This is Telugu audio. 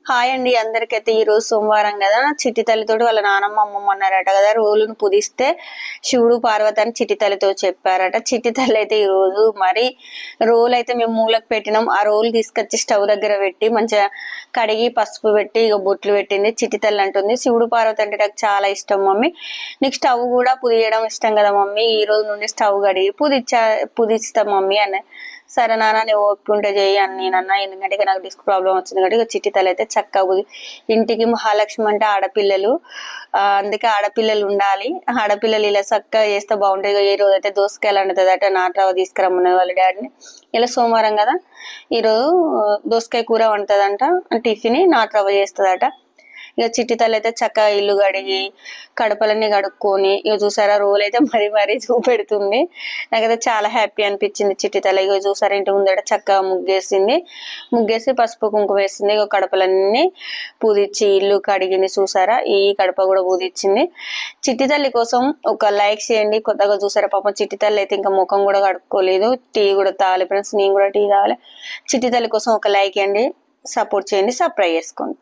హాయ్ అండి అందరికైతే ఈ రోజు సోమవారం కదా చిట్టి తల్లితోటి వాళ్ళ నానమ్మ అమ్మమ్మ అన్నారట కదా రోలును పుదిస్తే శివుడు పార్వతి అని చిట్టి తల్లితో చెప్పారట. చిట్టి తల్లి అయితే ఈ రోజు మరి రోల్ అయితే మేము మూలకు పెట్టినాం. ఆ రోల్ తీసుకొచ్చి స్టవ్ దగ్గర పెట్టి మంచిగా కడిగి పసుపు పెట్టి ఇక బొట్లు పెట్టింది. చిట్టి తల్లి అంటుంది శివుడు పార్వతి అంటే నాకు చాలా ఇష్టం మమ్మీ, నీకు స్టవ్ కూడా పుదియడం ఇష్టం కదా మమ్మీ, ఈ రోజు నుండి స్టవ్ కడిగి పుదిస్తాం మమ్మీ అన్న. సరే నాన్న నువ్వు ఒప్పుకుంటే చెయ్యి అని నేనన్నా, ఎందుకంటే ఇక నాకు డిస్క్ ప్రాబ్లం వచ్చింది కాబట్టి ఇక చిట్టి తల్లి అయితే చక్కగా ఇంటికి మహాలక్ష్మి అంటే ఆడపిల్లలు, అందుకే ఆడపిల్లలు ఉండాలి. ఆడపిల్లలు ఇలా చక్కగా చేస్తే బాగుంటుంది. ఈ రోజు అయితే దోసకాయలు వండుతుందట, నాట్రవ తీసుకురమ్మన్నది వాళ్ళ డాడీని. ఇలా సోమవారం కదా ఈరోజు దోసకాయ కూర వండుతుందంట, టిఫిన్ నాట్రవ చేస్తుందట. ఇక చిట్టి తల్లి అయితే చక్కగా ఇల్లు కడిగి కడపలన్నీ కడుక్కొని ఇక చూసారా రోల్ అయితే మరీ చూపెడుతుంది. నాకైతే చాలా హ్యాపీ అనిపించింది. చిట్టి తల్లి ఇక చూసారా ఇంటి ముందట చక్కగా ముగ్గేసింది, ముగ్గేసి పసుపు కుంకుమ వేసింది. ఇక కడపలన్నీ పూదిచ్చి ఇల్లు కడిగింది. చూసారా ఈ కడప కూడా పూదిచ్చింది. చిట్టి తల్లి కోసం ఒక లైక్ చేయండి. కొత్తగా చూసారా పాపం చిట్టి తల్లి అయితే ఇంకా ముఖం కూడా కడుక్కోలేదు, టీ కూడా తాగాలి ఫ్రెండ్స్, నేను కూడా టీ తాగాలి. చిట్టి తల్లి కోసం ఒక లైక్ ఇవ్వండి, సపోర్ట్ చేయండి, సబ్స్క్రైబ్ చేసుకోండి.